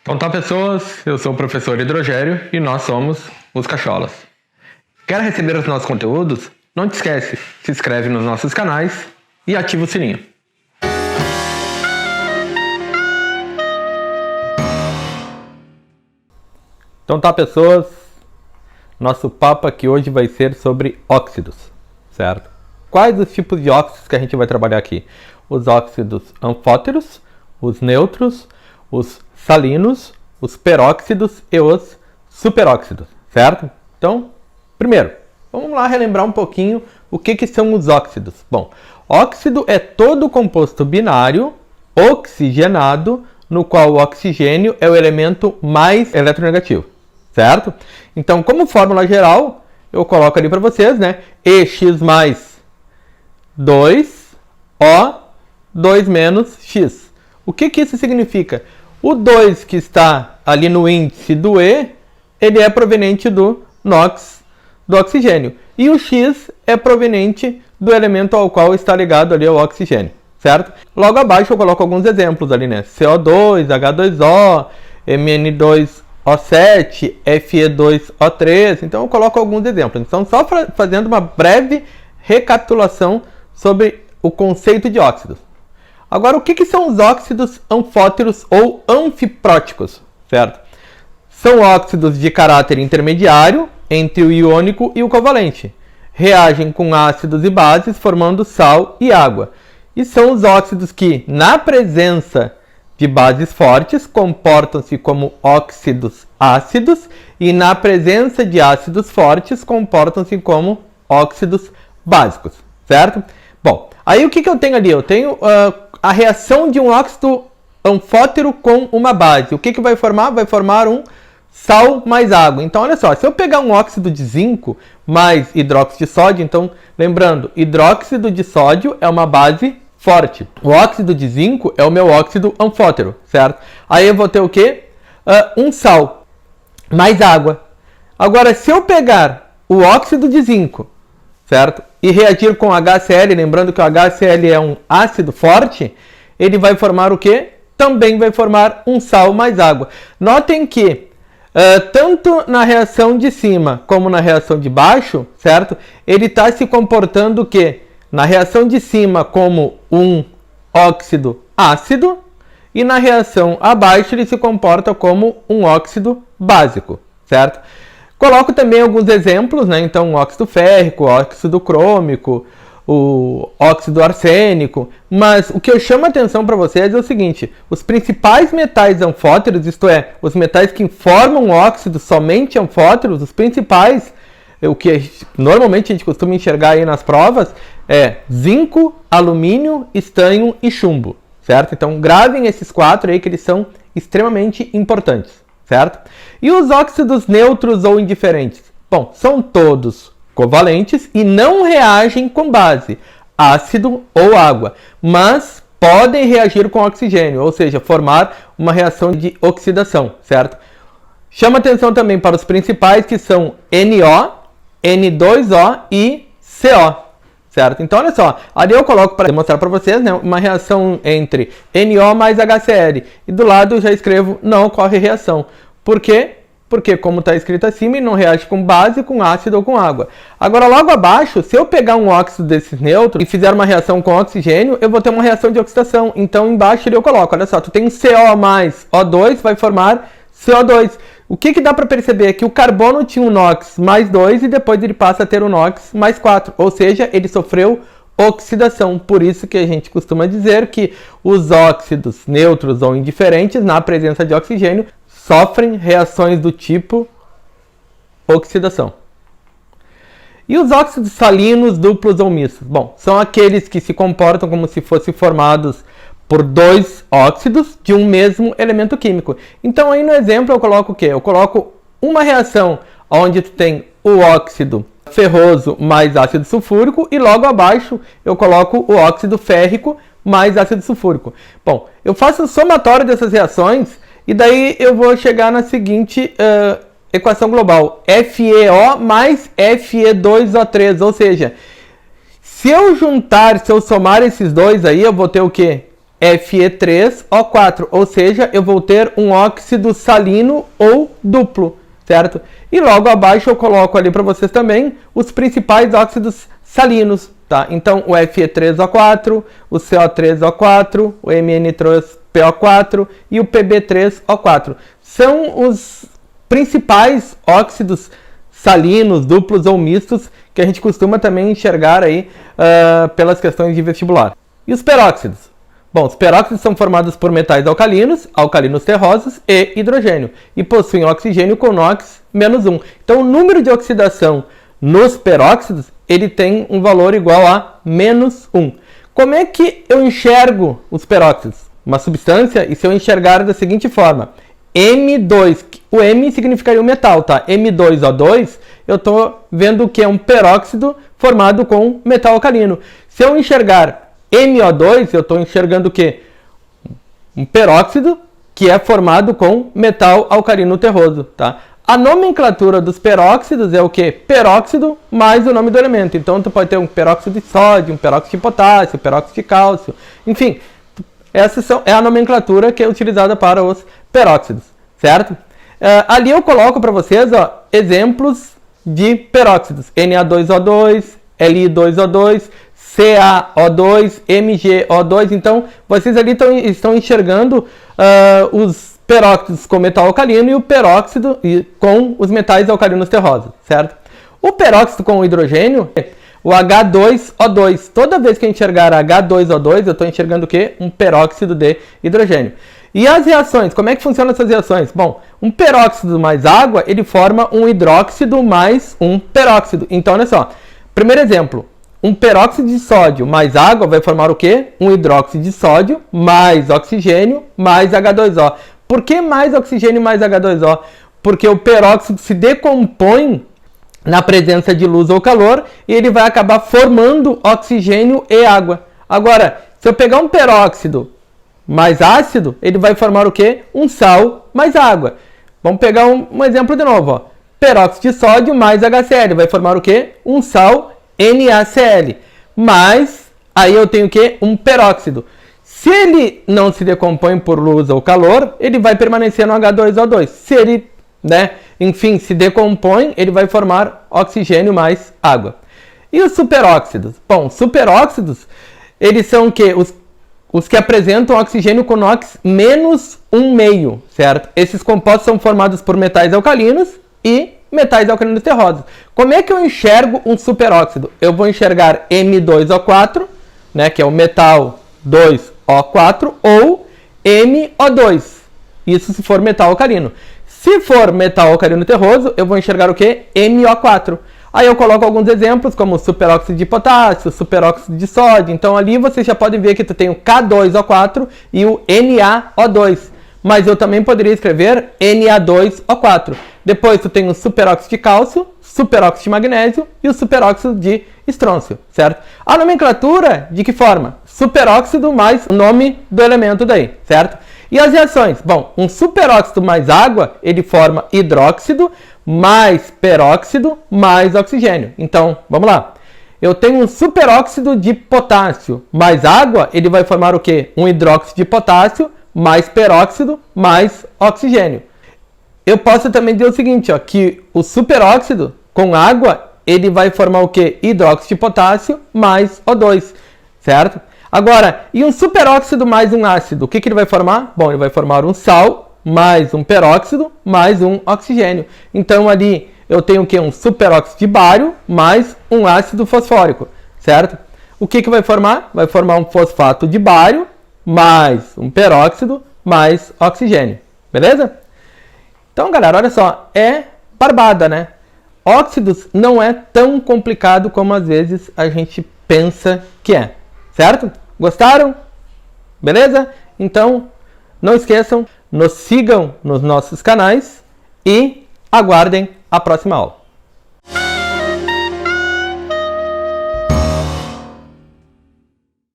Então tá, pessoas, eu sou o professor Hidrogério e nós somos os Cacholas. Quer receber os nossos conteúdos? Não te esquece, se inscreve nos nossos canais e ativa o sininho. Então tá, pessoas, nosso papo aqui hoje vai ser sobre óxidos, certo? Quais os tipos de óxidos que a gente vai trabalhar aqui? Os óxidos anfóteros, os neutros, os salinos, os peróxidos e os superóxidos, certo? Então, primeiro, vamos lá relembrar um pouquinho o que são os óxidos. Bom, óxido é todo composto binário oxigenado, no qual o oxigênio é o elemento mais eletronegativo, certo? Então, como fórmula geral, eu coloco ali para vocês, né? EX mais 2O 2 menos X. O que isso significa? O 2 que está ali no índice do E, ele é proveniente do NOx, do oxigênio. E o X é proveniente do elemento ao qual está ligado ali o oxigênio, certo? Logo abaixo eu coloco alguns exemplos ali, né? CO2, H2O, Mn2O7, Fe2O3. Então eu coloco alguns exemplos. Então só fazendo uma breve recapitulação sobre o conceito de óxidos. Agora, o que são os óxidos anfóteros ou anfipróticos, certo? São óxidos de caráter intermediário entre o iônico e o covalente. Reagem com ácidos e bases, formando sal e água. E são os óxidos que, na presença de bases fortes, comportam-se como óxidos ácidos e, na presença de ácidos fortes, comportam-se como óxidos básicos, certo? Bom, aí o que eu tenho ali? Eu tenho a reação de um óxido anfótero com uma base. O que vai formar? Vai formar um sal mais água. Então, olha só, se eu pegar um óxido de zinco mais hidróxido de sódio, então, lembrando, hidróxido de sódio é uma base forte. O óxido de zinco é o meu óxido anfótero, certo? Aí eu vou ter o quê? Um sal mais água. Agora, se eu pegar o óxido de zinco, certo? E reagir com HCl, lembrando que o HCl é um ácido forte, ele vai formar o quê? Também vai formar um sal mais água. Notem que, tanto na reação de cima como na reação de baixo, certo? Ele está se comportando o quê? Na reação de cima como um óxido ácido e na reação abaixo ele se comporta como um óxido básico, certo? Coloco também alguns exemplos, né? Então, o óxido férrico, o óxido crômico, o óxido arsênico. Mas o que eu chamo a atenção para vocês é o seguinte: os principais metais anfóteros, isto é, os metais que formam óxidos somente anfóteros, os principais, o que normalmente a gente costuma enxergar aí nas provas, é zinco, alumínio, estanho e chumbo, certo? Então, gravem esses quatro aí que eles são extremamente importantes, certo? E os óxidos neutros ou indiferentes? Bom, são todos covalentes e não reagem com base, ácido ou água, mas podem reagir com oxigênio, ou seja, formar uma reação de oxidação, certo? Chama atenção também para os principais, que são NO, N2O e CO, certo? Então, olha só, ali eu coloco para demonstrar para vocês, né, uma reação entre NO mais HCl, e do lado eu já escrevo não ocorre reação. Por quê? Porque, como está escrito acima, ele não reage com base, com ácido ou com água. Agora, logo abaixo, se eu pegar um óxido desses neutros e fizer uma reação com oxigênio, eu vou ter uma reação de oxidação. Então, embaixo eu coloco, olha só, tu tem um CO mais O2, vai formar CO2. O que dá para perceber é que o carbono tinha um NOx mais 2 e depois ele passa a ter um NOx mais 4. Ou seja, ele sofreu oxidação. Por isso que a gente costuma dizer que os óxidos neutros ou indiferentes, na presença de oxigênio, sofrem reações do tipo oxidação. E os óxidos salinos, duplos ou mistos? Bom, são aqueles que se comportam como se fossem formados por dois óxidos de um mesmo elemento químico. Então aí no exemplo eu coloco o quê? Eu coloco uma reação onde tu tem o óxido ferroso mais ácido sulfúrico e logo abaixo eu coloco o óxido férrico mais ácido sulfúrico. Bom, eu faço o somatório dessas reações e daí eu vou chegar na seguinte equação global: FeO mais Fe2O3, ou seja, se eu somar esses dois aí, eu vou ter o quê? Fe3O4, ou seja, eu vou ter um óxido salino ou duplo, certo? E logo abaixo eu coloco ali para vocês também os principais óxidos salinos, tá? Então o Fe3O4, o CO3O4, o Mn3PO4 e o Pb3O4 são os principais óxidos salinos, duplos ou mistos que a gente costuma também enxergar aí pelas questões de vestibular. E os peróxidos? Bom, os peróxidos são formados por metais alcalinos, alcalinos terrosos e hidrogênio, e possuem oxigênio com NOx -1. Então, o número de oxidação nos peróxidos, ele tem um valor igual a -1. Como é que eu enxergo os peróxidos? Uma substância, e se eu enxergar da seguinte forma, M2, o M significaria o metal, tá? M2O2, eu estou vendo que é um peróxido formado com metal alcalino. Se eu enxergar MO2, eu estou enxergando o quê? Um peróxido que é formado com metal alcalino terroso, tá? A nomenclatura dos peróxidos é o quê? Peróxido mais o nome do elemento. Então, tu pode ter um peróxido de sódio, um peróxido de potássio, um peróxido de cálcio, enfim. Essa é a nomenclatura que é utilizada para os peróxidos, certo? Ali eu coloco para vocês, ó, exemplos de peróxidos. Na2O2, Li2O2, CaO2, MgO2. Então, vocês ali estão enxergando os peróxidos com metal alcalino e o peróxido com os metais alcalinos terrosos, certo? O peróxido com hidrogênio, o H2O2. Toda vez que eu enxergar H2O2, eu estou enxergando o quê? Um peróxido de hidrogênio. E as reações? Como é que funcionam essas reações? Bom, um peróxido mais água, ele forma um hidróxido mais um peróxido. Então, olha só. Primeiro exemplo. Um peróxido de sódio mais água vai formar o quê? Um hidróxido de sódio mais oxigênio mais H2O. Por que mais oxigênio mais H2O? Porque o peróxido se decompõe na presença de luz ou calor e ele vai acabar formando oxigênio e água. Agora, se eu pegar um peróxido mais ácido, ele vai formar o quê? Um sal mais água. Vamos pegar um exemplo de novo. Ó. Peróxido de sódio mais HCl vai formar o quê? Um sal NaCl. Mas, aí eu tenho o quê? Um peróxido. Se ele não se decompõe por luz ou calor, ele vai permanecer no H2O2. Se ele, enfim, se decompõe, ele vai formar oxigênio mais água. E os superóxidos? Bom, superóxidos, eles são o quê? Os que apresentam oxigênio com NOx -1,5, certo? Esses compostos são formados por metais alcalinos e metais alcalinos terrosos. Como é que eu enxergo um superóxido? Eu vou enxergar M2O4, que é o metal 2O4, ou MO2. Isso se for metal alcalino. Se for metal alcalino terroso, eu vou enxergar o quê? MO4. Aí eu coloco alguns exemplos, como superóxido de potássio, superóxido de sódio. Então ali vocês já podem ver que tu tem o K2O4 e o NaO2. Mas eu também poderia escrever Na2O4. Depois tu tem o superóxido de cálcio, superóxido de magnésio e o superóxido de estrôncio, certo? A nomenclatura, de que forma? Superóxido mais o nome do elemento daí, certo? E as reações? Bom, um superóxido mais água, ele forma hidróxido mais peróxido mais oxigênio. Então, vamos lá. Eu tenho um superóxido de potássio mais água, ele vai formar o quê? Um hidróxido de potássio mais peróxido mais oxigênio. Eu posso também dizer o seguinte, ó, que o superóxido com água, ele vai formar o quê? Hidróxido de potássio mais O2, certo? Agora, e um superóxido mais um ácido, o que ele vai formar? Bom, ele vai formar um sal mais um peróxido mais um oxigênio. Então ali eu tenho o quê? Um superóxido de bário mais um ácido fosfórico, certo? O que vai formar? Vai formar um fosfato de bário mais um peróxido mais oxigênio, beleza? Então, galera, olha só, é barbada, né? Óxidos não é tão complicado como às vezes a gente pensa que é, certo? Gostaram? Beleza? Então, não esqueçam, nos sigam nos nossos canais e aguardem a próxima aula.